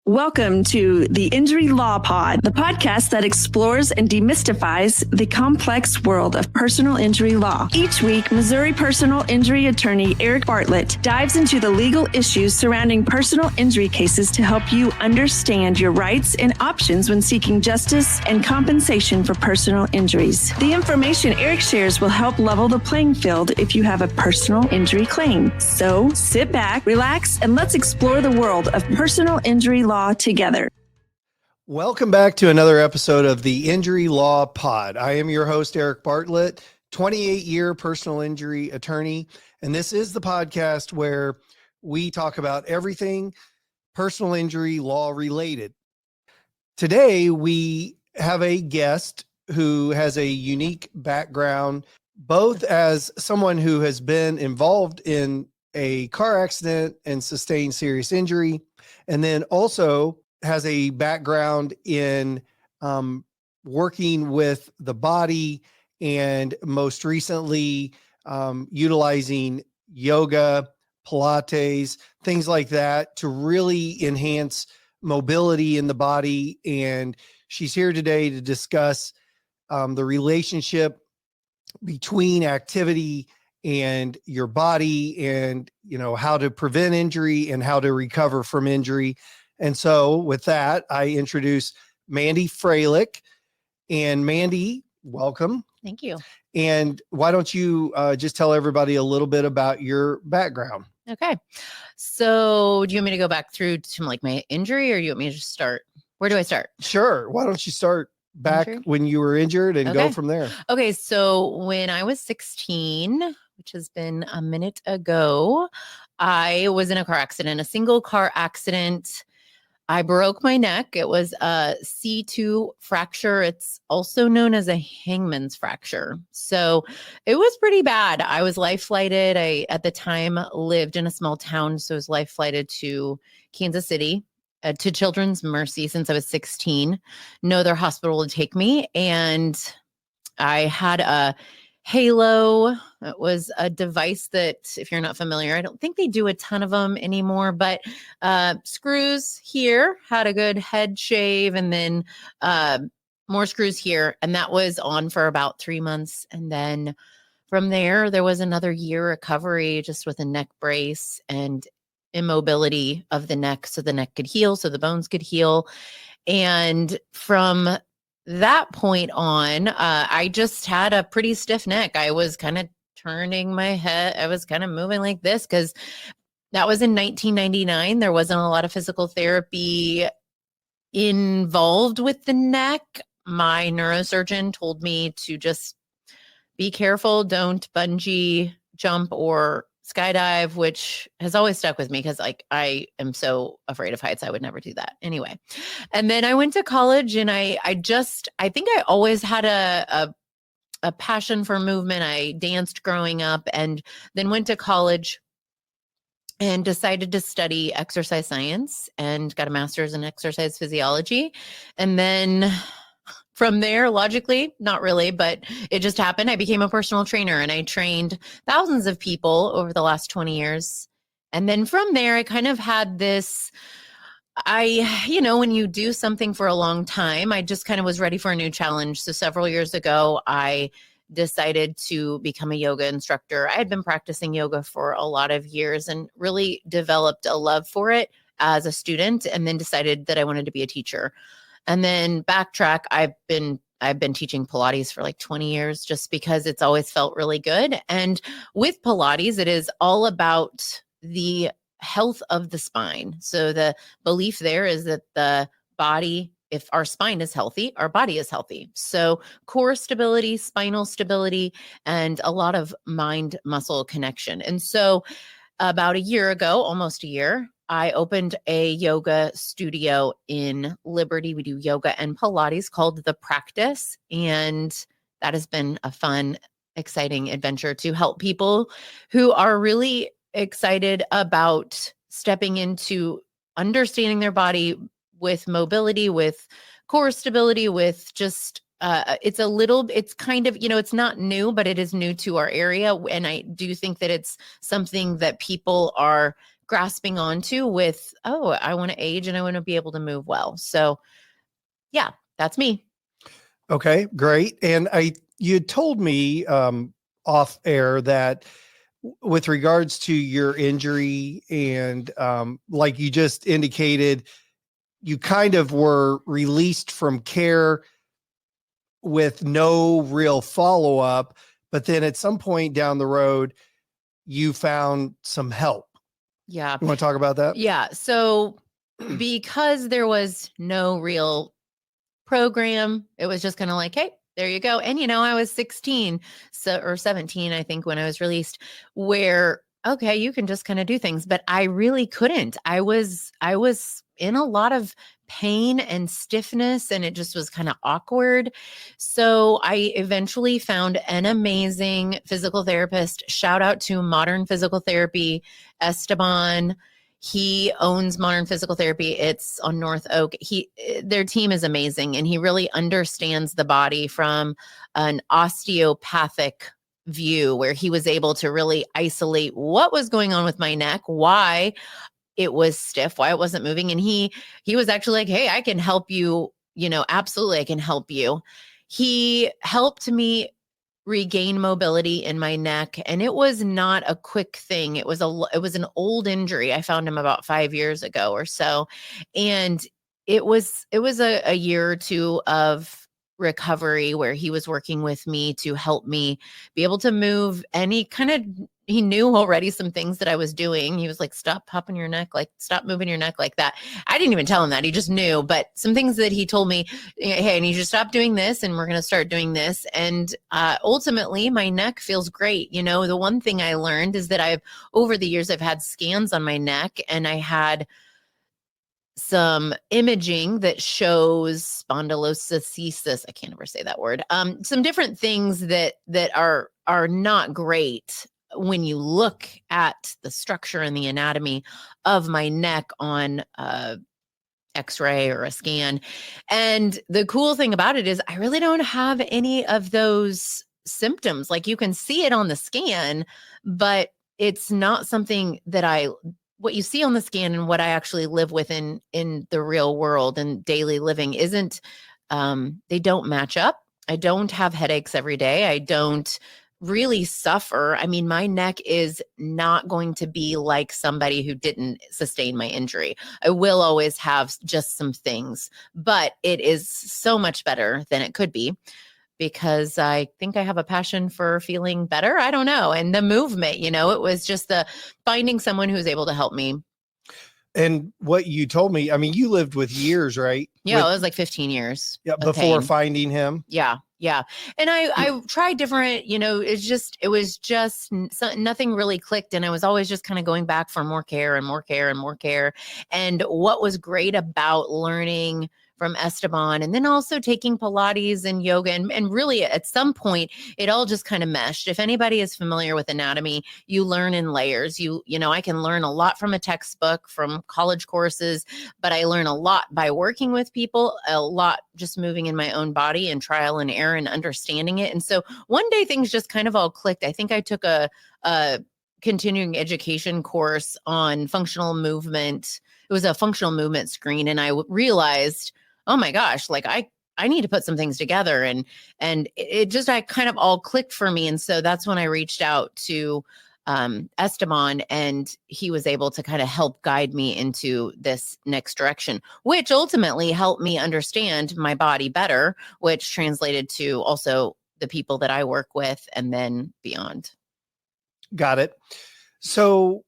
Welcome to the Injury Law Pod, the podcast that explores and demystifies the complex world of personal injury law. Each week, Missouri personal injury attorney Eric Bartlett dives into the legal issues surrounding personal injury cases to help you understand your rights and options when seeking justice and compensation for personal injuries. The information Eric shares will help level the playing field if you have a personal injury claim. So sit back, relax, and let's explore the world of personal injury law together. Welcome back to another episode of the Injury Law Pod. I am your host, Eric Bartlett, 28-year personal injury attorney, and this is the podcast where we talk about everything personal injury law related. Today, we have a guest who has a unique background, both as someone who has been involved in a car accident and sustained serious injury, and then also has a background in working with the body and most recently utilizing yoga, Pilates, things like that to really enhance mobility in the body. And she's here today to discuss the relationship between activity and your body, and how to prevent injury and how to recover from injury. And so with that, I introduce Mandy Froehlich. And Mandy, welcome. Thank you. And why don't you just tell everybody a little bit about your background? Okay. So do you want me to go back through to like my injury, or do you want me to just start? Where do I start? Sure. Why don't you start back when you were injured and go from there? Okay. So when I was 16, which has been a minute ago, I was in a car accident, a single car accident. I broke my neck. It was a C2 fracture. It's also known as a hangman's fracture. So it was pretty bad. I was life flighted. I, at the time, lived in a small town. So I was life flighted to Kansas City, to Children's Mercy since I was 16. No other hospital would take me. And I had a Halo. It was a device that, if you're not familiar, I don't think they do a ton of them anymore, but screws here, had a good head shave, and then more screws here. And that was on for about 3 months. And then from there was another year recovery just with a neck brace and immobility of the neck so the neck could heal, so the bones could heal. And from that point on, I just had a pretty stiff neck. I was kind of turning my head. I was kind of moving like this because that was in 1999. There wasn't a lot of physical therapy involved with the neck. My neurosurgeon told me to just be careful. Don't bungee jump or skydive, which has always stuck with me because I am so afraid of heights. I would never do that anyway. And then I went to college, and I think I always had a passion for movement. I danced growing up, and then went to college and decided to study exercise science and got a master's in exercise physiology. And then from there, logically, not really, but it just happened. I became a personal trainer, and I trained thousands of people over the last 20 years. And then from there, I kind of had this, when you do something for a long time, I just kind of was ready for a new challenge. So several years ago, I decided to become a yoga instructor. I had been practicing yoga for a lot of years and really developed a love for it as a student, and then decided that I wanted to be a teacher. And then backtrack, I've been teaching Pilates for like 20 years just because it's always felt really good. And with Pilates, it is all about the health of the spine. So the belief there is that the body, if our spine is healthy, our body is healthy. So core stability, spinal stability, and a lot of mind-muscle connection. And so about a year ago, almost a year, I opened a yoga studio in Liberty. We do yoga and Pilates called The Practice. And that has been a fun, exciting adventure to help people who are really excited about stepping into understanding their body with mobility, with core stability, with just it's kind of, it's not new, but it is new to our area. And I do think that it's something that people are grasping onto with, oh, I want to age and I want to be able to move well. So yeah, that's me. Okay, great. And you told me off air that with regards to your injury and like you just indicated, you kind of were released from care with no real follow-up, but then at some point down the road, you found some help. Yeah. You want to talk about that? Yeah. So because there was no real program, it was just kind of like, hey, there you go. And I was 16 or 17, I think, when I was released, where okay, you can just kind of do things, but I really couldn't. I was in a lot of pain and stiffness, and it just was kind of awkward. So I eventually found an amazing physical therapist. Shout out to Modern Physical Therapy, Esteban. He owns Modern Physical Therapy. It's on North Oak. Their team is amazing, and he really understands the body from an osteopathic view, where he was able to really isolate what was going on with my neck, why it was stiff, why it wasn't moving. And he was actually like, hey, I can help you, absolutely, I can help you. He helped me regain mobility in my neck, and it was not a quick thing. It was an old injury. I found him about 5 years ago or so, and it was a year or two of recovery where he was working with me to help me be able to move. And he knew already some things that I was doing. He was like, stop popping your neck, like stop moving your neck like that. I didn't even tell him that. He just knew. But some things that he told me, hey, I need you to stop doing this, and we're going to start doing this. And ultimately, my neck feels great. The one thing I learned is that over the years, I've had scans on my neck, and I had some imaging that shows spondylolisthesis. I can't ever say that word. Some different things that are not great when you look at the structure and the anatomy of my neck on X-ray or a scan. And the cool thing about it is I really don't have any of those symptoms. Like, you can see it on the scan, but it's not something that what you see on the scan and what I actually live with in the real world and daily living isn't, they don't match up. I don't have headaches every day. I don't really suffer. I mean, my neck is not going to be like somebody who didn't sustain my injury. I will always have just some things, but it is so much better than it could be, because I think I have a passion for feeling better. I don't know. And the movement, it was just finding someone who's able to help me. And what you told me, I mean, you lived with years, right? Yeah, it was like 15 years. Yeah, before finding him. Yeah. Yeah. And I tried different, it was just nothing really clicked. And I was always just kind of going back for more care and more care and more care. And what was great about learning from Esteban, and then also taking Pilates and yoga, and really at some point it all just kind of meshed. If anybody is familiar with anatomy, you learn in layers. I can learn a lot from a textbook, from college courses, but I learn a lot by working with people, a lot just moving in my own body and trial and error and understanding it. And so one day things just kind of all clicked. I think I took a continuing education course on functional movement. It was a functional movement screen, and I realized, oh my gosh, like I need to put some things together, and I kind of all clicked for me. And so that's when I reached out to Esteban, and he was able to kind of help guide me into this next direction, which ultimately helped me understand my body better, which translated to also the people that I work with and then beyond. Got it. So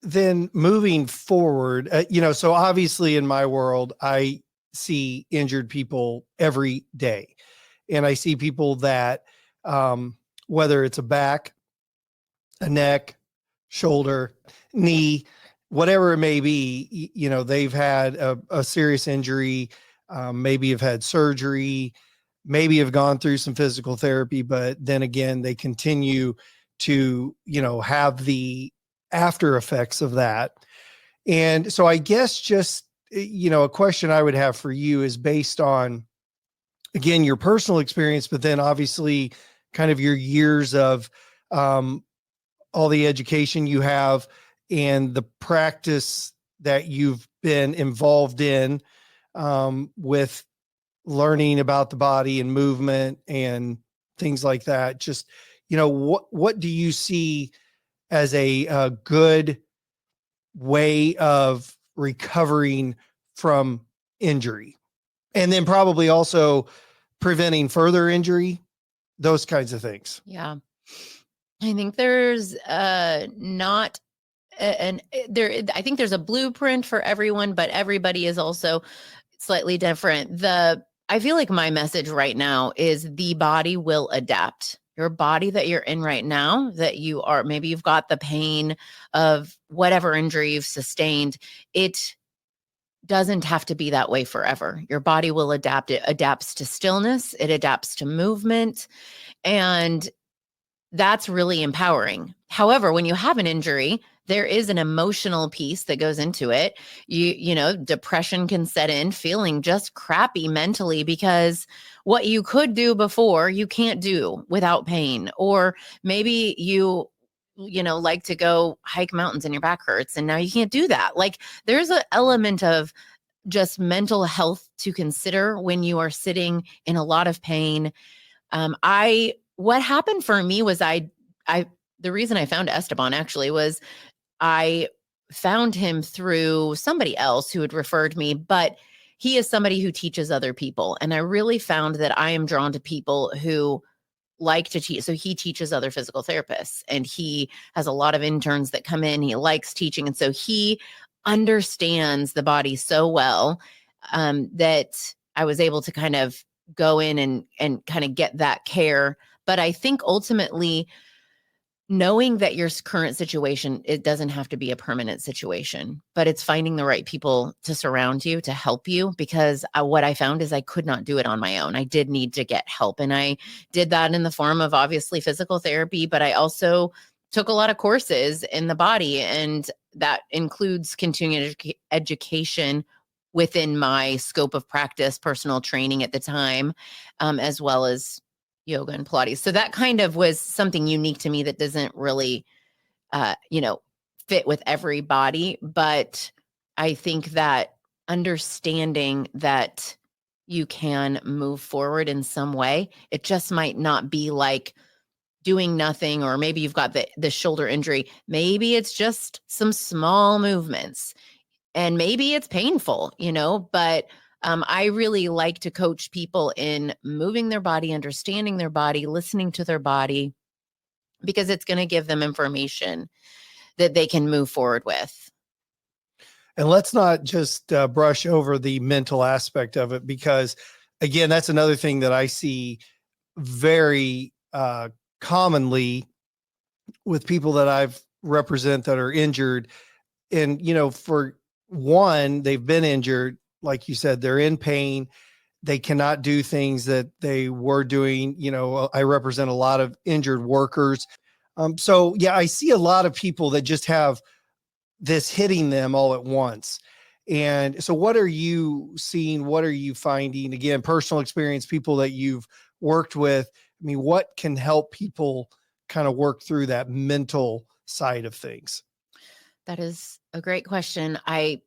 then moving forward, so obviously in my world, I see injured people every day, and I see people that, whether it's a back, a neck, shoulder, knee, whatever it may be, they've had a serious injury, maybe have had surgery, maybe have gone through some physical therapy, but then again, they continue to, have the after effects of that. And so I guess just, a question I would have for you is based on, again, your personal experience, but then obviously kind of your years of all the education you have and the practice that you've been involved in with learning about the body and movement and things like that. Just, what do you see as a good way of recovering from injury? And then probably also preventing further injury, those kinds of things. Yeah. I think there's not I think there's a blueprint for everyone, but everybody is also slightly different. I feel like my message right now is the body will adapt. Your body that you're in right now, that you are, maybe you've got the pain of whatever injury you've sustained, it doesn't have to be that way forever. Your body will adapt. It adapts to stillness, it adapts to movement, and that's really empowering. However, when you have an injury, there is an emotional piece that goes into it. Depression can set in, feeling just crappy mentally because what you could do before, you can't do without pain. Or maybe you like to go hike mountains and your back hurts and now you can't do that. Like, there's an element of just mental health to consider when you are sitting in a lot of pain. What happened for me was the reason I found Esteban actually was I found him through somebody else who had referred me, but he is somebody who teaches other people. And I really found that I am drawn to people who like to teach. So he teaches other physical therapists and he has a lot of interns that come in. He likes teaching. And so he understands the body so well that I was able to kind of go in and kind of get that care. But I think ultimately, knowing that your current situation, it doesn't have to be a permanent situation, but it's finding the right people to surround you, to help you, because what I found is I could not do it on my own. I did need to get help. And I did that in the form of obviously physical therapy, but I also took a lot of courses in the body, and that includes continuing education within my scope of practice, personal training at the time, as well as yoga and Pilates. So that kind of was something unique to me that doesn't really, fit with everybody. But I think that understanding that you can move forward in some way, it just might not be like doing nothing, or maybe you've got the shoulder injury. Maybe it's just some small movements and maybe it's painful, but I really like to coach people in moving their body, understanding their body, listening to their body, because it's going to give them information that they can move forward with. And let's not just brush over the mental aspect of it, because again, that's another thing that I see very commonly with people that I've represent that are injured. And, for one, they've been injured. Like you said, they're in pain. They cannot do things that they were doing. I represent a lot of injured workers. So yeah, I see a lot of people that just have this hitting them all at once. And so what are you seeing? What are you finding? Again, personal experience, people that you've worked with. I mean, what can help people kind of work through that mental side of things? That is a great question. I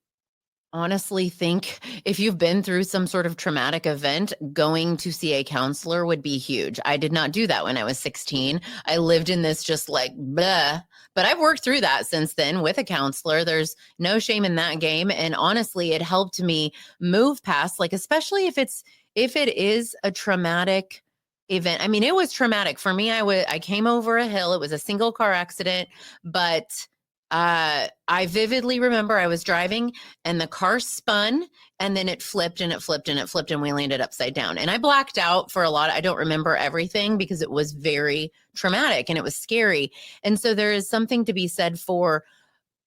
honestly think if you've been through some sort of traumatic event, going to see a counselor would be huge. I did not do that when I was 16. I lived in this just like blah, but I've worked through that since then with a counselor. There's no shame in that game. And honestly, it helped me move past, like, especially if it is a traumatic event. I mean, it was traumatic for me. I came over a hill. It was a single car accident, but I vividly remember I was driving and the car spun and then it flipped and it flipped and it flipped and we landed upside down. And I blacked out for a lot. I don't remember everything because it was very traumatic and it was scary. And so there is something to be said for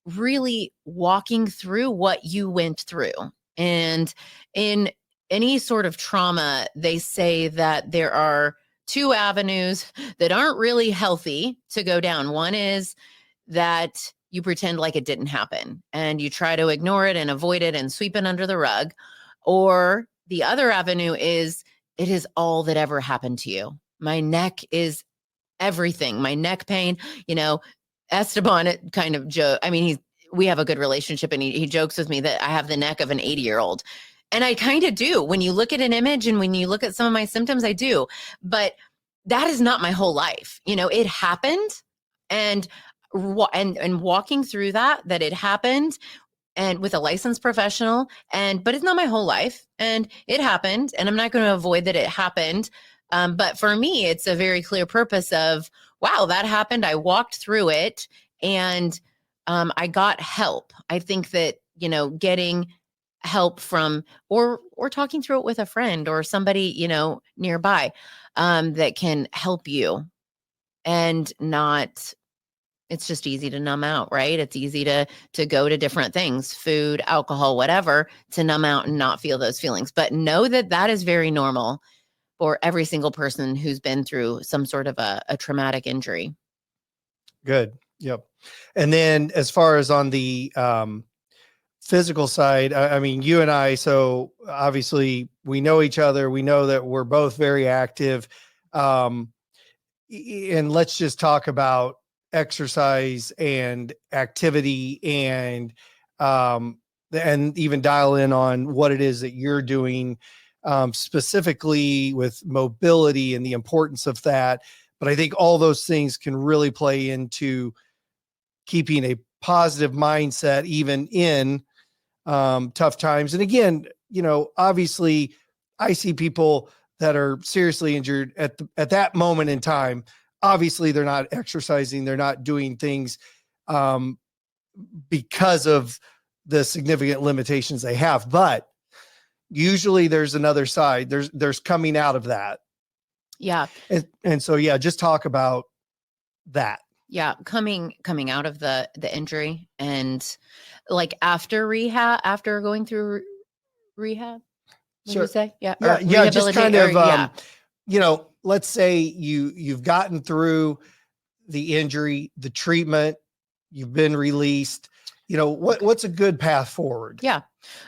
really walking through what you went through. And in any sort of trauma, they say that there are two avenues that aren't really healthy to go down. One is that you pretend like it didn't happen and you try to ignore it and avoid it and sweep it under the rug. Or the other avenue is, it is all that ever happened to you. My neck is everything. My neck pain, Esteban, it kind of joke. I mean, we have a good relationship, and he jokes with me that I have the neck of an 80-year-old. And I kind of do. When you look at an image and when you look at some of my symptoms, I do. But that is not my whole life. It happened, and walking through that it happened, and with a licensed professional, but it's not my whole life, and it happened, and I'm not going to avoid that it happened. But for me, it's a very clear purpose of, wow, that happened. I walked through it, and I got help. I think that, getting help from, or talking through it with a friend or somebody, nearby, that can help you, and not, it's just easy to numb out, right? It's easy to go to different things, food, alcohol, whatever, to numb out and not feel those feelings. But know that is very normal for every single person who's been through some sort of a traumatic injury. Good. Yep. And then as far as on the physical side, I mean, you and I, so obviously we know each other. We know that we're both very active. And let's just talk about exercise and activity, and even dial in on what it is that you're doing, specifically with mobility and the importance of that. But I think all those things can really play into keeping a positive mindset, even in tough times. And again, obviously I see people that are seriously injured at that moment in time. Obviously they're not exercising. They're not doing things because of the significant limitations they have, but usually there's another side. There's coming out of that. Yeah. And so, yeah, just talk about that. Yeah. Coming out of the injury, and like after going through rehab. What Sure. did you say? Yeah. Yeah. Just kind of, let's say you've gotten through the injury, the treatment, you've been released, what's a good path forward? Yeah.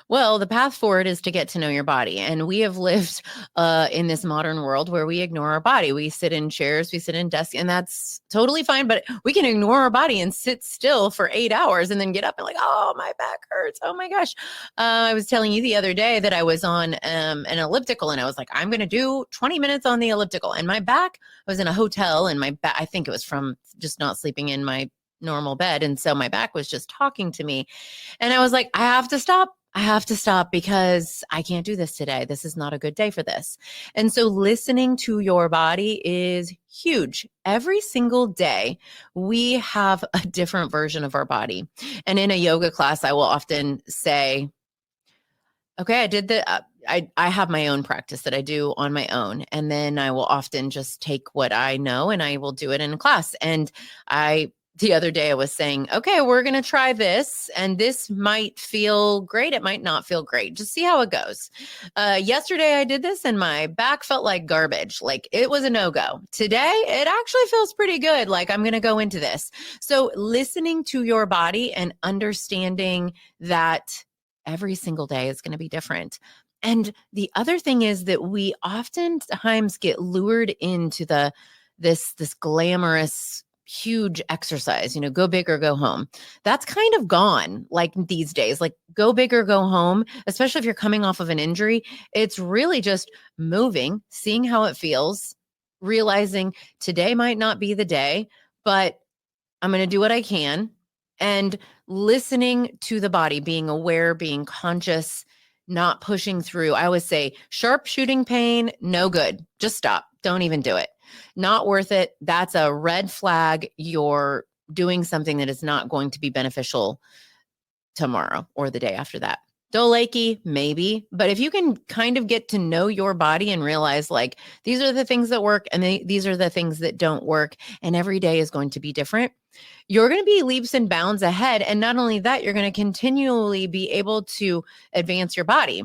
Well, the path forward is to get to know your body. And we have lived in this modern world where we ignore our body. We sit in chairs, we sit in desks, and that's totally fine. But we can ignore our body and sit still for 8 hours and then get up and like, oh, my back hurts. Oh my gosh. I was telling you the other day that I was on an elliptical, and I was like, I'm going to do 20 minutes on the elliptical. And my back, I was in a hotel, and my back, I think it was from just not sleeping in my normal bed. And so my back was just talking to me. And I was like, I have to stop because I can't do this today. This is not a good day for this. And so listening to your body is huge. Every single day, we have a different version of our body. And in a yoga class, I will often say, okay, I did I have my own practice that I do on my own. And then I will often just take what I know and I will do it in a class. And the other day I was saying, okay, we're going to try this, and this might feel great. It might not feel great. Just see how it goes. Yesterday I did this and my back felt like garbage. Like it was a no-go. Today, it actually feels pretty good. Like I'm going to go into this. So listening to your body and understanding that every single day is going to be different. And the other thing is that we oftentimes get lured into this glamorous, huge exercise, go big or go home. That's kind of gone like these days, like go big or go home, especially if you're coming off of an injury. It's really just moving, seeing how it feels, realizing today might not be the day, but I'm going to do what I can, and listening to the body, being aware, being conscious, not pushing through. I always say sharp shooting pain, no good. Just stop. Don't even do it. Not worth it. That's a red flag. You're doing something that is not going to be beneficial tomorrow or the day after that. Dull, achy, maybe. But if you can kind of get to know your body and realize like, these are the things that work and these are the things that don't work, and every day is going to be different, you're going to be leaps and bounds ahead. And not only that, you're going to continually be able to advance your body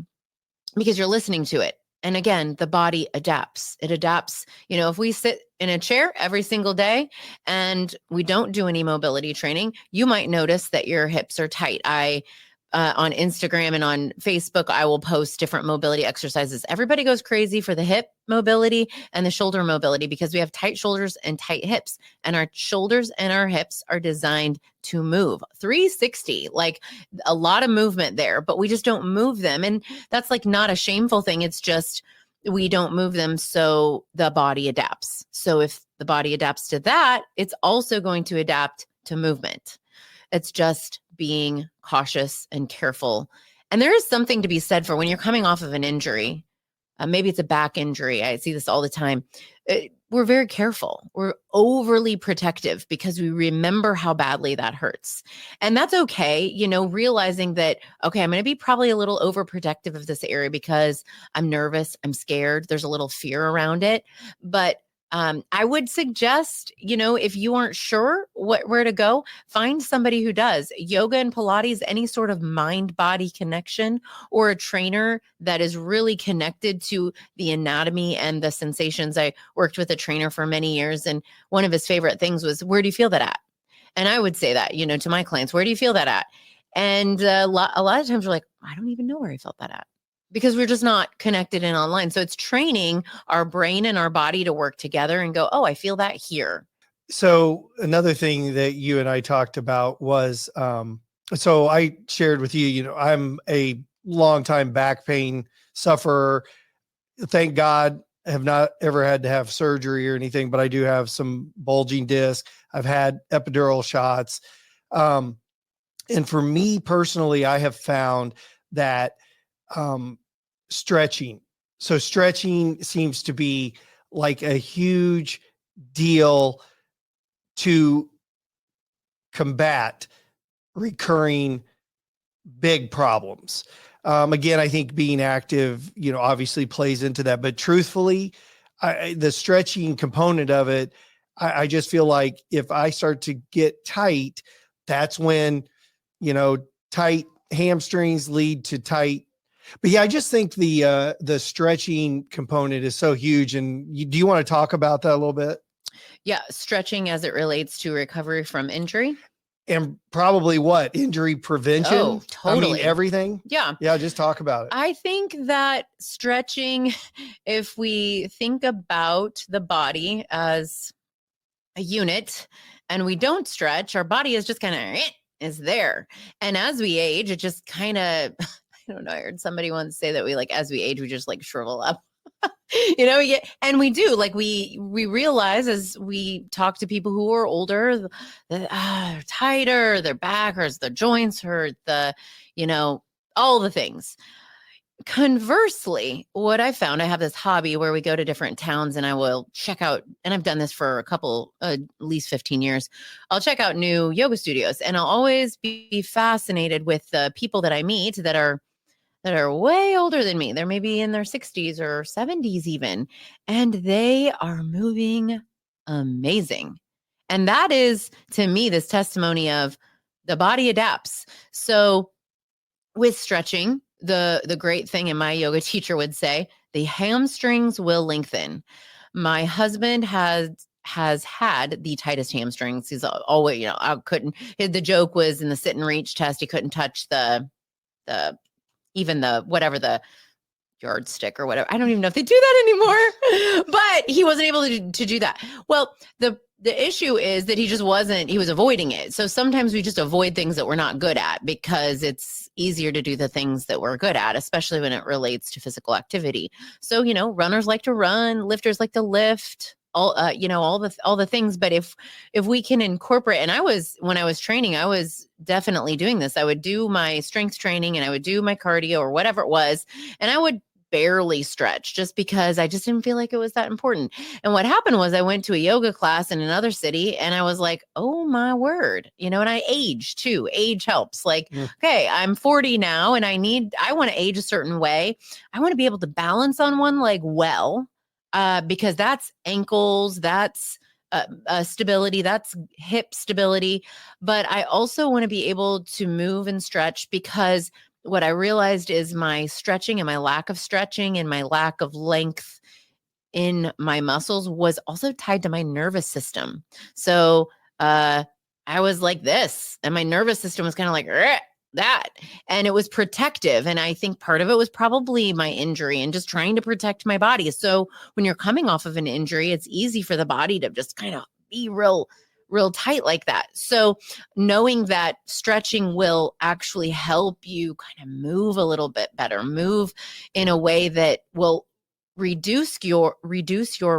because you're listening to it. And again, the body adapts. It adapts. If we sit in a chair every single day and we don't do any mobility training, you might notice that your hips are tight. I on Instagram and on Facebook, I will post different mobility exercises. Everybody goes crazy for the hip mobility and the shoulder mobility because we have tight shoulders and tight hips, and our shoulders and our hips are designed to move 360, like a lot of movement there, but we just don't move them. And that's like not a shameful thing. It's just we don't move them so the body adapts. So if the body adapts to that, it's also going to adapt to movement. It's just being cautious and careful. And there is something to be said for when you're coming off of an injury. Maybe it's a back injury. I see this all the time. We're very careful. We're overly protective because we remember how badly that hurts. And that's okay, realizing that, okay, I'm going to be probably a little overprotective of this area because I'm nervous, I'm scared, there's a little fear around it. But I would suggest, if you aren't sure where to go, find somebody who does yoga and Pilates, any sort of mind-body connection, or a trainer that is really connected to the anatomy and the sensations. I worked with a trainer for many years, and one of his favorite things was, where do you feel that at? And I would say that, to my clients, where do you feel that at? And a lot of times we're like, I don't even know where I felt that at, because we're just not connected in online. So it's training our brain and our body to work together and go, oh, I feel that here. So another thing that you and I talked about was, so I shared with you, I'm a longtime back pain sufferer. Thank God I have not ever had to have surgery or anything, but I do have some bulging disc. I've had epidural shots. And for me personally, I have found that stretching. So stretching seems to be like a huge deal to combat recurring big problems. Again, I think being active, obviously plays into that, but truthfully, the stretching component of it, I just feel like if I start to get tight, that's when, tight hamstrings lead to tight. But yeah, I just think the stretching component is so huge. And do you want to talk about that a little bit? Yeah. Stretching as it relates to recovery from injury. And probably what? Injury prevention? Oh, totally. I mean, everything? Yeah. Yeah, just talk about it. I think that stretching, if we think about the body as a unit and we don't stretch, our body is just kind of is there. And as we age, it just kind of, I don't know, I heard somebody once say that as we age, we just like shrivel up. And we do, like we realize as we talk to people who are older that they're tighter, their back hurts, their joints hurt, all the things. Conversely, what I found, I have this hobby where we go to different towns and I will check out, and I've done this for a couple, at least 15 years. I'll check out new yoga studios, and I'll always be fascinated with the people that I meet that are way older than me. They're maybe in their 60s or 70s even, and they are moving amazing. And that is, to me, this testimony of the body adapts. So with stretching, the great thing, and my yoga teacher would say, the hamstrings will lengthen. My husband has had the tightest hamstrings. He's always, the joke was in the sit and reach test, he couldn't touch even the whatever the yardstick or whatever. I don't even know if they do that anymore, but he wasn't able to do that. Well, the issue is that he was avoiding it. So sometimes we just avoid things that we're not good at because it's easier to do the things that we're good at, especially when it relates to physical activity. So, runners like to run, lifters like to lift, all the things. But if we can incorporate, and when I was training, I was definitely doing this. I would do my strength training and I would do my cardio or whatever it was, and I would barely stretch just because I just didn't feel like it was that important. And what happened was I went to a yoga class in another city and I was like, oh my word, and I age too. Age helps. Okay, I'm 40 now and I want to age a certain way. I want to be able to balance on one leg well, because that's ankles, that's stability, that's hip stability. But I also want to be able to move and stretch, because what I realized is my stretching and my lack of stretching and my lack of length in my muscles was also tied to my nervous system. So I was like this, and my nervous system was kind of like, that. And it was protective. And I think part of it was probably my injury and just trying to protect my body. So when you're coming off of an injury, it's easy for the body to just kind of be real tight like that. So knowing that stretching will actually help you kind of move a little bit better, move in a way that will reduce your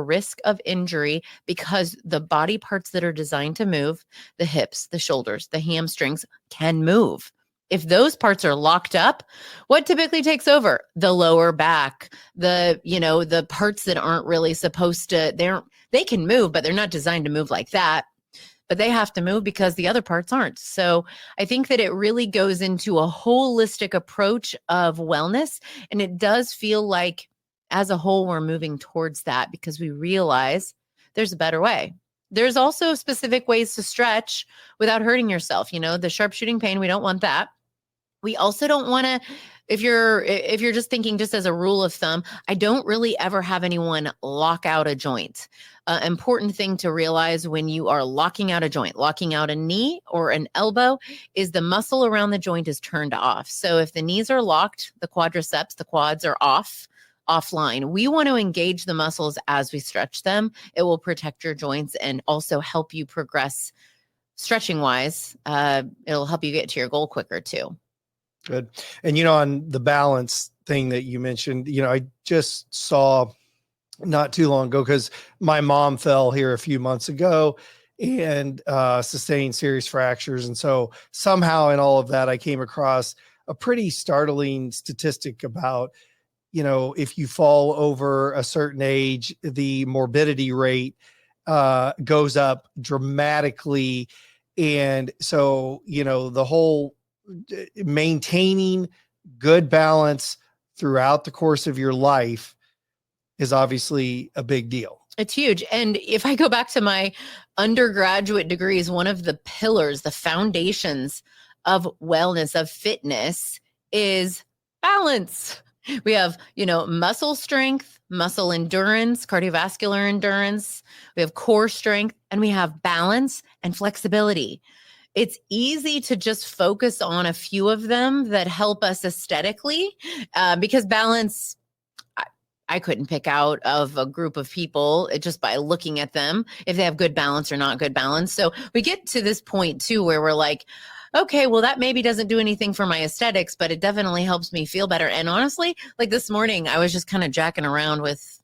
risk of injury, because the body parts that are designed to move, the hips, the shoulders, the hamstrings, can move. If those parts are locked up, what typically takes over? The lower back, the parts that aren't really supposed to, they can move, but they're not designed to move like that. But they have to move because the other parts aren't. So I think that it really goes into a holistic approach of wellness. And it does feel like as a whole, we're moving towards that because we realize there's a better way. There's also specific ways to stretch without hurting yourself. The sharpshooting pain, we don't want that. We also don't want to, if you're just thinking just as a rule of thumb, I don't really ever have anyone lock out a joint. Important thing to realize when you are locking out a joint, locking out a knee or an elbow, is the muscle around the joint is turned off. So if the knees are locked, the quadriceps, the quads are offline. We want to engage the muscles as we stretch them. It will protect your joints and also help you progress stretching wise. It'll help you get to your goal quicker too. Good. And, on the balance thing that you mentioned, I just saw not too long ago, because my mom fell here a few months ago and sustained serious fractures. And so somehow in all of that, I came across a pretty startling statistic about, if you fall over a certain age, the morbidity rate goes up dramatically. And so, the whole maintaining good balance throughout the course of your life is obviously a big deal. It's huge. And if I go back to my undergraduate degrees, one of the pillars, the foundations of wellness, of fitness, is balance. We have, muscle strength, muscle endurance, cardiovascular endurance. We have core strength, and we have balance and flexibility. It's easy to just focus on a few of them that help us aesthetically, because balance, I couldn't pick out of a group of people just by looking at them if they have good balance or not good balance. So we get to this point too, where we're like, okay, well, that maybe doesn't do anything for my aesthetics, but it definitely helps me feel better. And honestly, like this morning, I was just kind of jacking around with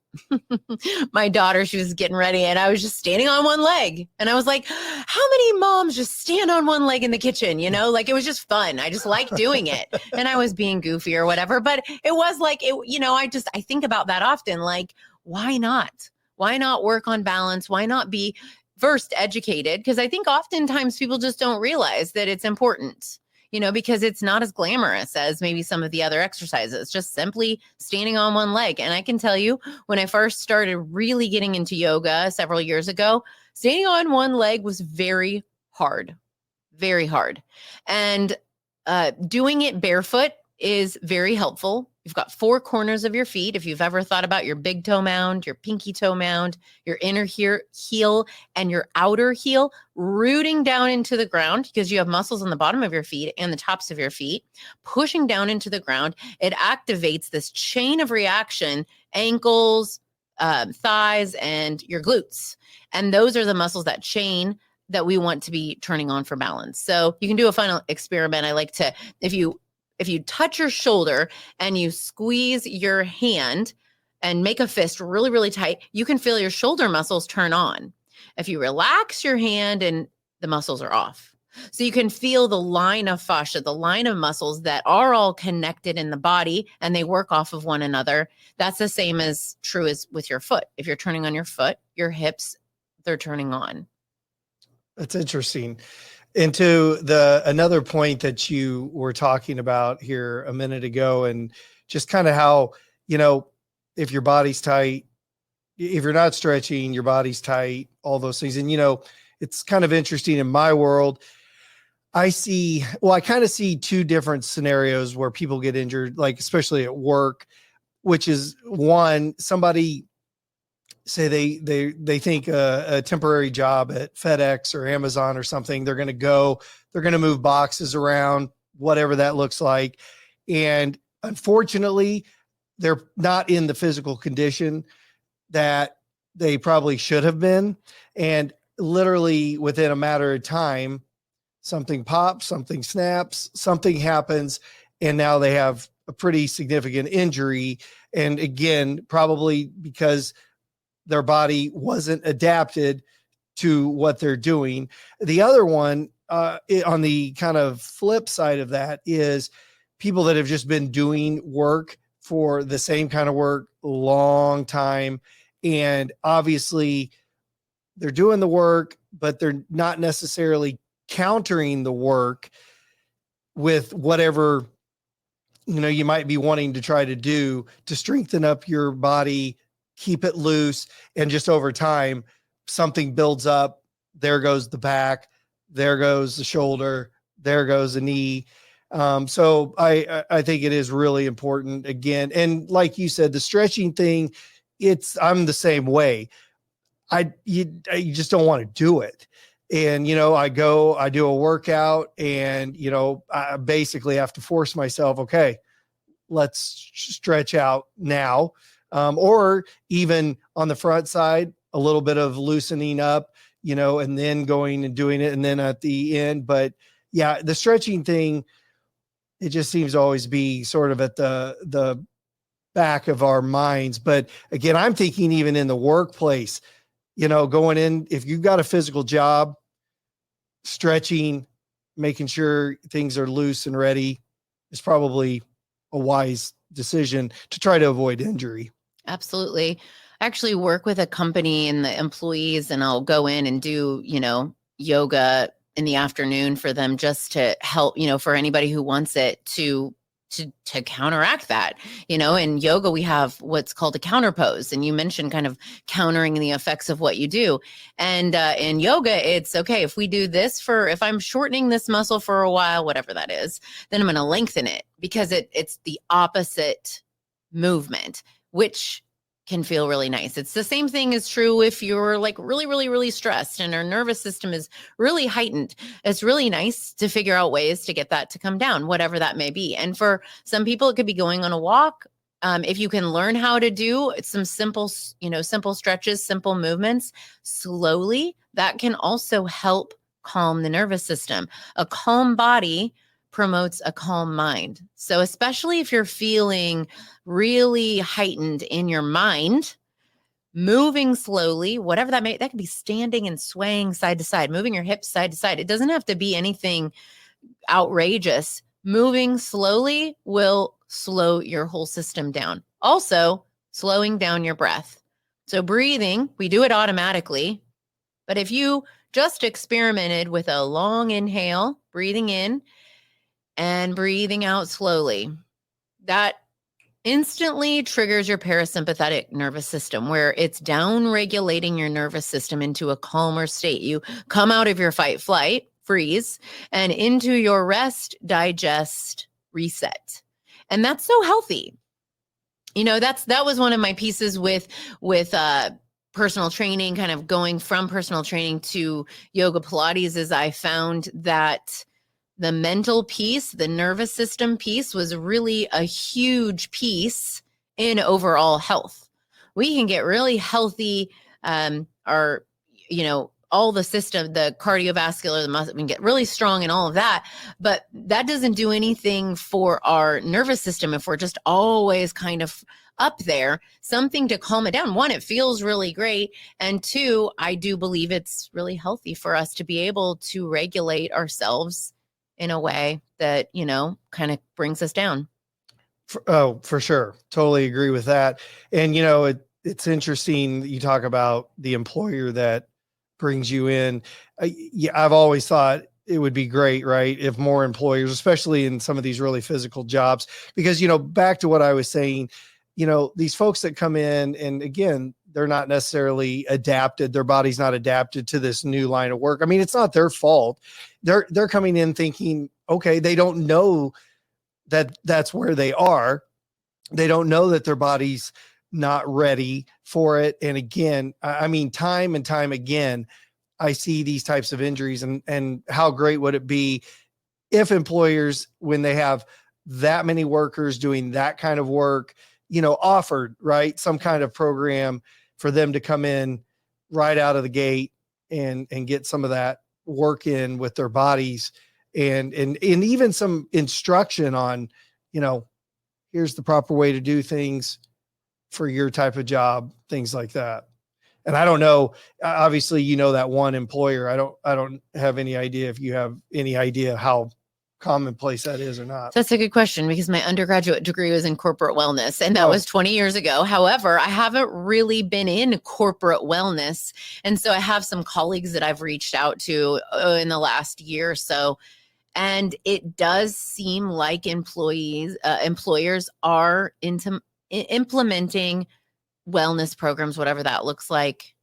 my daughter. She was getting ready and I was just standing on one leg. And I was like, how many moms just stand on one leg in the kitchen? Like it was just fun. I just liked doing it. And I was being goofy or whatever, but it was like, I think about that often. Like, why not? Why not work on balance? Why not be first educated? Because I think oftentimes people just don't realize that it's important. Because it's not as glamorous as maybe some of the other exercises, just simply standing on one leg. And I can tell you, when I first started really getting into yoga several years ago, standing on one leg was very hard, very hard. And doing it barefoot is very helpful. You've got four corners of your feet. If you've ever thought about your big toe mound, your pinky toe mound, your inner heel, and your outer heel rooting down into the ground, because you have muscles on the bottom of your feet and the tops of your feet, pushing down into the ground, it activates this chain of reaction, ankles, thighs, and your glutes. And those are the muscles, that chain, that we want to be turning on for balance. So you can do a final experiment. I like to, if you touch your shoulder and you squeeze your hand and make a fist really, really tight, you can feel your shoulder muscles turn on. If you relax your hand, and the muscles are off. So you can feel the line of fascia, the line of muscles that are all connected in the body, and they work off of one another. That's the same as true as with your foot. If you're turning on your foot, your hips, they're turning on. That's interesting. And to another point that you were talking about here a minute ago, and just kind of how, if your body's tight, if you're not stretching, your body's tight, all those things. And, it's kind of interesting in my world. I kind of see two different scenarios where people get injured, like especially at work, which is one, somebody say they think a temporary job at FedEx or Amazon or something, they're going to move boxes around, whatever that looks like. And unfortunately, they're not in the physical condition that they probably should have been. And literally within a matter of time, something pops, something snaps, something happens, and now they have a pretty significant injury. And again, probably because their body wasn't adapted to what they're doing. The other one, on the kind of flip side of that, is people that have just been doing work for the same kind of work a long time. And obviously they're doing the work, but they're not necessarily countering the work with whatever, you might be wanting to try to do to strengthen up your body, keep it loose. And just over time, something builds up. There goes the back, there goes the shoulder, there goes the knee. So I think it is really important again. And like you said, the stretching thing, I'm the same way. You just don't want to do it. And, I do a workout and, I basically have to force myself, okay, let's stretch out now. Or even on the front side, a little bit of loosening up, and then going and doing it. And then at the end, but yeah, the stretching thing, it just seems to always be sort of at the back of our minds. But again, I'm thinking even in the workplace, going in, if you've got a physical job, stretching, making sure things are loose and ready is probably a wise decision to try to avoid injury. Absolutely. I actually work with a company and the employees, and I'll go in and do, yoga in the afternoon for them just to help, for anybody who wants it to counteract that. In yoga, we have what's called a counter pose. And you mentioned kind of countering the effects of what you do. And in yoga, it's okay. If we do this if I'm shortening this muscle for a while, whatever that is, then I'm going to lengthen it because it's the opposite movement, which can feel really nice. It's the same thing is true if you're like really, really, really stressed and our nervous system is really heightened. It's really nice to figure out ways to get that to come down, whatever that may be. And for some people, it could be going on a walk. If you can learn how to do some simple stretches, simple movements slowly, that can also help calm the nervous system. A calm body promotes a calm mind. So especially if you're feeling really heightened in your mind, moving slowly, whatever that could be standing and swaying side to side, moving your hips side to side. It doesn't have to be anything outrageous. Moving slowly will slow your whole system down. Also, slowing down your breath. So breathing, we do it automatically, but if you just experimented with a long inhale, breathing in, and breathing out slowly, that instantly triggers your parasympathetic nervous system, where it's down regulating your nervous system into a calmer state. You come out of your fight, flight, freeze, and into your rest, digest, reset. And that's so healthy. That was one of my pieces with personal training, kind of going from personal training to yoga Pilates, is I found that the mental piece, the nervous system piece was really a huge piece in overall health. We can get really healthy, all the system, the cardiovascular, the muscle, we can get really strong and all of that, but that doesn't do anything for our nervous system if we're just always kind of up there. Something to calm it down. One, it feels really great. And two, I do believe it's really healthy for us to be able to regulate ourselves in a way that, kind of brings us down. For sure. Totally agree with that. And, it's interesting that you talk about the employer that brings you in. I've always thought it would be great, right, if more employers, especially in some of these really physical jobs, because, back to what I was saying, these folks that come in, and again, they're not necessarily adapted. Their body's not adapted to this new line of work. I mean, it's not their fault. They're coming in thinking, okay, they don't know that that's where they are. They don't know that their body's not ready for it. And again, I mean, time and time again, I see these types of injuries, and how great would it be if employers, when they have that many workers doing that kind of work, offered, right, some kind of program for them to come in right out of the gate and get some of that work in with their bodies, and even some instruction on, here's the proper way to do things for your type of job, things like that. And I don't know, obviously, that one employer, I don't have any idea if you have any idea how commonplace that is or not. That's a good question, because my undergraduate degree was in corporate wellness, and that was 20 years ago. However, I haven't really been in corporate wellness. And so I have some colleagues that I've reached out to in the last year or so. And it does seem like employers are implementing wellness programs, whatever that looks like.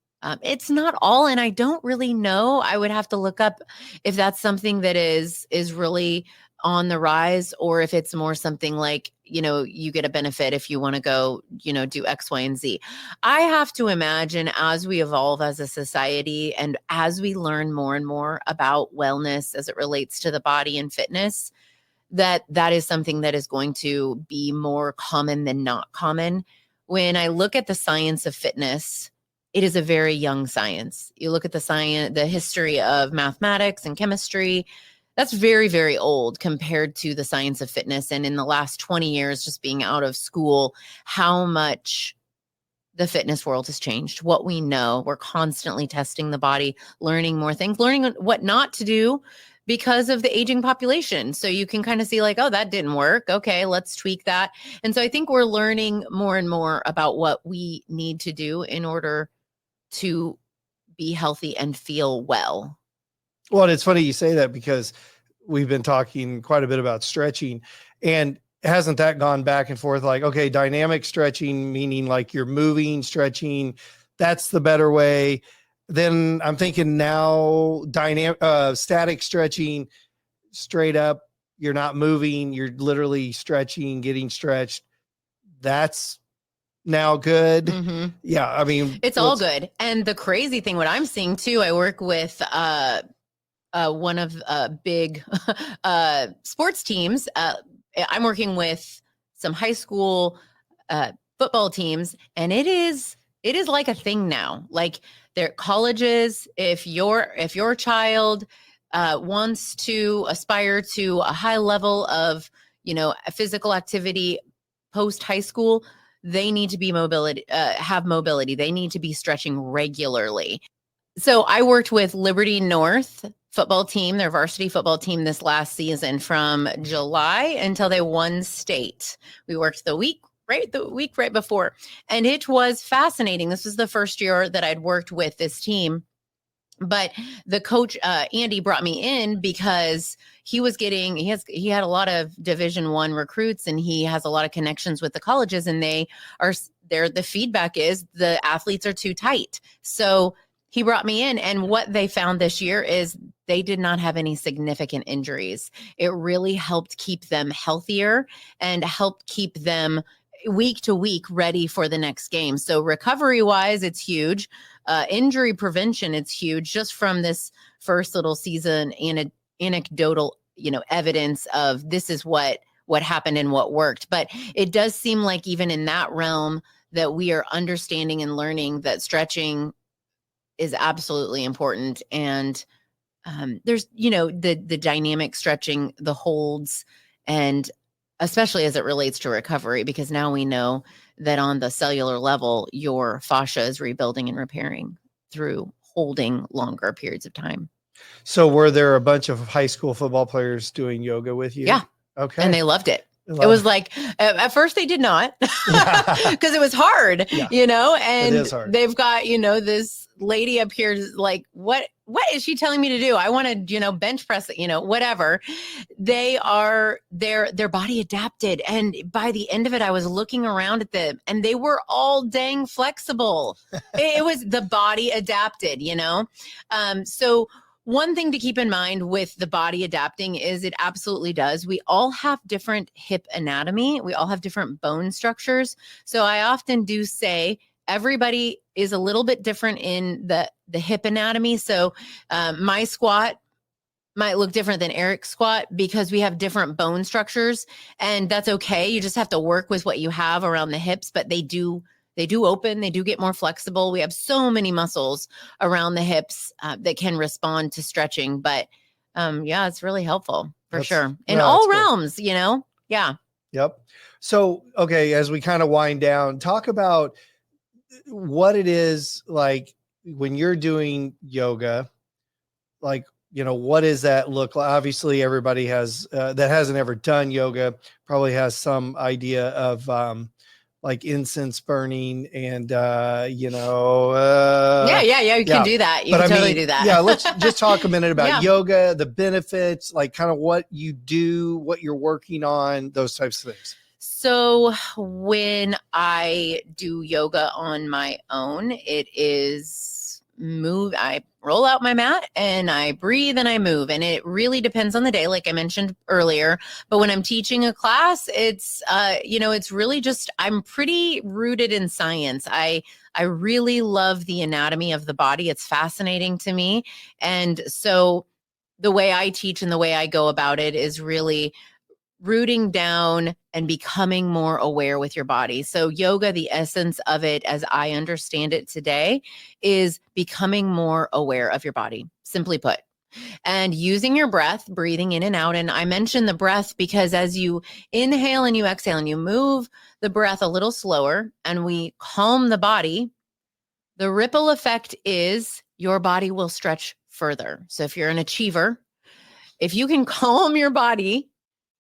It's not all, and I don't really know. I would have to look up if that's something that is really on the rise, or if it's more something like, you get a benefit if you want to go, do X, Y, and Z. I have to imagine, as we evolve as a society and as we learn more and more about wellness as it relates to the body and fitness, that is something that is going to be more common than not common. When I look at the science of fitness, it is a very young science. You look at the history of mathematics and chemistry, that's very, very old compared to the science of fitness. And in the last 20 years, just being out of school, how much the fitness world has changed. What we know, we're constantly testing the body, learning more things, learning what not to do because of the aging population. So you can kind of see like, oh, that didn't work. Okay, let's tweak that. And so I think we're learning more and more about what we need to do in order to be healthy and feel well. Well, and it's funny you say that, because we've been talking quite a bit about stretching, and hasn't that gone back and forth? Like, okay, dynamic stretching, meaning like you're moving, stretching, that's the better way. Then I'm thinking now static stretching, straight up, you're not moving, you're literally stretching, getting stretched. That's now good. Mm-hmm. Yeah. I mean, it's all good. And the crazy thing, what I'm seeing too, I work with one of big sports teams. I'm working with some high school football teams, and it is like a thing now. Like, they're colleges. If your child wants to aspire to a high level of physical activity post high school, they need to be have mobility. They need to be stretching regularly. So I worked with Liberty North football team, their varsity football team, this last season from July until they won state. We worked the week right before. And it was fascinating. This was the first year that I'd worked with this team. But the coach, Andy, brought me in because he had a lot of Division I recruits, and he has a lot of connections with the colleges, and the feedback is the athletes are too tight. So he brought me in, and what they found this year is they did not have any significant injuries. It really helped keep them healthier and helped keep them week to week ready for the next game. So recovery wise, it's huge. Injury prevention, it's huge, just from this first little season and anecdotal, evidence of this is what happened and what worked. But it does seem like even in that realm that we are understanding and learning that stretching is absolutely important. And there's, the dynamic stretching, the holds, and especially as it relates to recovery, because now we know that on the cellular level, your fascia is rebuilding and repairing through holding longer periods of time. So were there a bunch of high school football players doing yoga with you? Yeah. Okay. And they loved it. It was like, at first they did not, because it was hard, and it is hard. They've got, this lady up here like, what is she telling me to do? I want to, bench press, whatever. Their body adapted. And by the end of it, I was looking around at them, and they were all dang flexible. It was the body adapted, so one thing to keep in mind with the body adapting is it absolutely does. We all have different hip anatomy. We all have different bone structures. So I often do say everybody is a little bit different in the hip anatomy. So my squat might look different than Eric's squat because we have different bone structures, and that's okay. You just have to work with what you have around the hips, but they do open, they do get more flexible. We have so many muscles around the hips that can respond to stretching, but yeah, it's really helpful for sure. In all realms, you know? Yeah. Yep. So, okay, as we kind of wind down, talk about what it is like when you're doing yoga, like, you know, what does that look like? Obviously, everybody has that hasn't ever done yoga probably has some idea of like incense burning and you know, you can do that. You but can I totally mean, do that. yeah, let's just talk a minute about Yeah. yoga, the benefits, like kind of what you do, what you're working on, those types of things. So when I do yoga on my own, it is I roll out my mat and I breathe and I move. And it really depends on the day, like I mentioned earlier. But when I'm teaching a class, it's, it's really just, I'm pretty rooted in science. I really love the anatomy of the body. It's fascinating to me. And so the way I teach and the way I go about it is really rooting down and becoming more aware with your body. So yoga, the essence of it, as I understand it today, is becoming more aware of your body, simply put, and using your breath, breathing in and out. And I mention the breath because as you inhale and you exhale and you move the breath a little slower and we calm the body, the ripple effect is your body will stretch further. So if you're an achiever, if you can calm your body,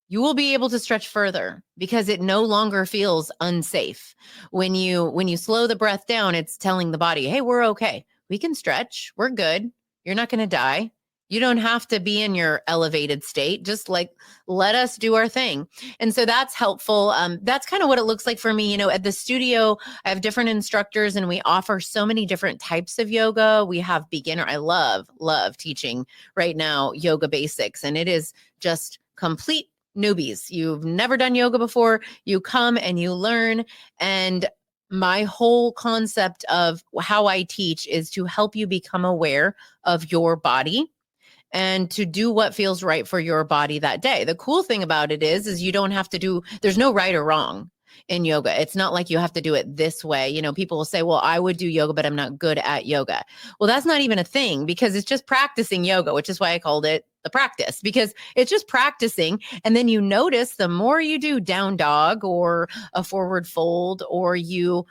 you will be able to stretch further because it no longer feels unsafe. When you slow the breath down, it's telling the body, hey, we're okay. We can stretch. We're good. You're not going to die. You don't have to be in your elevated state. Just like, let us do our thing. And so that's helpful. That's kind of what it looks like for me. You know, at the studio, I have different instructors and we offer so many different types of yoga. We have beginner. I love teaching right now yoga basics. And it is just complete newbies. You've never done yoga before. You come and you learn. And my whole concept of how I teach is to help you become aware of your body and to do what feels right for your body that day. The cool thing about it is you don't have to there's no right or wrong in yoga. It's not like you have to do it this way. You know, people will say, well, I would do yoga, but I'm not good at yoga. Well, that's not even a thing because it's just practicing yoga, which is why I called it the practice, because it's just practicing. And then you notice the more you do down dog or a forward fold, or you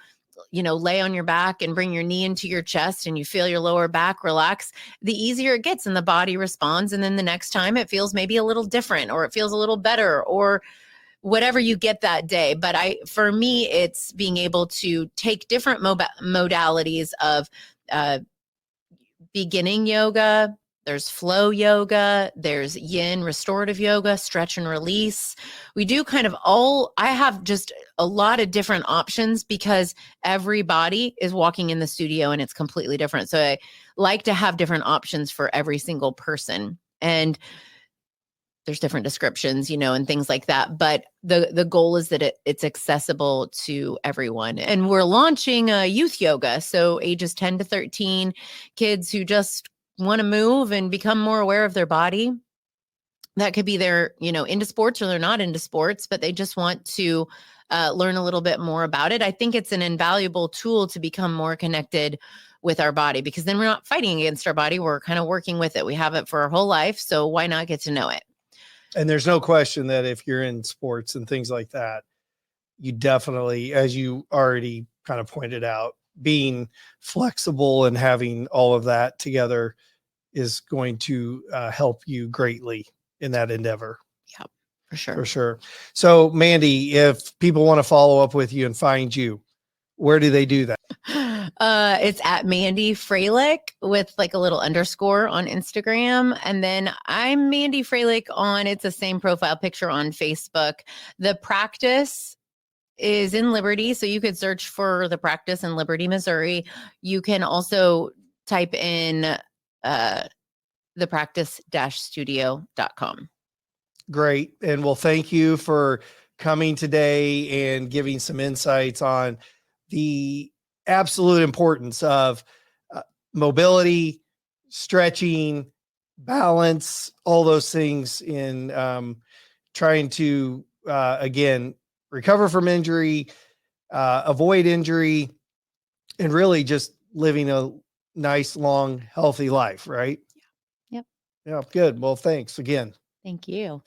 lay on your back and bring your knee into your chest and you feel your lower back relax, the easier it gets and the body responds. And then the next time it feels maybe a little different or it feels a little better or whatever you get that day. But for me, it's being able to take different modalities of beginning yoga. There's flow yoga, there's yin restorative yoga, stretch and release. We do I have just a lot of different options because everybody is walking in the studio and it's completely different. So I like to have different options for every single person. And there's different descriptions, and things like that. But the goal is that it's accessible to everyone. And we're launching youth yoga. So ages 10 to 13, kids who just want to move and become more aware of their body. That could be they're, into sports or they're not into sports, but they just want to learn a little bit more about it. I think it's an invaluable tool to become more connected with our body because then we're not fighting against our body. We're kind of working with it. We have it for our whole life. So why not get to know it? And there's no question that if you're in sports and things like that, you definitely, as you already kind of pointed out, being flexible and having all of that together is going to help you greatly in that endeavor. Yep, for sure. For sure. So Mandy, if people want to follow up with you and find you, where do they do that? It's at Mandy Froehlich with like a little underscore on Instagram. And then I'm Mandy Froehlich it's the same profile picture on Facebook. The practice is in Liberty. So you could search for the practice in Liberty, Missouri. You can also type in thepractice-studio.com. Great. And well, thank you for coming today and giving some insights on the absolute importance of mobility, stretching, balance, all those things in trying to, again, recover from injury, avoid injury, and really just living a nice, long, healthy life, right? Yep. Yeah, good. Well, thanks again. Thank you.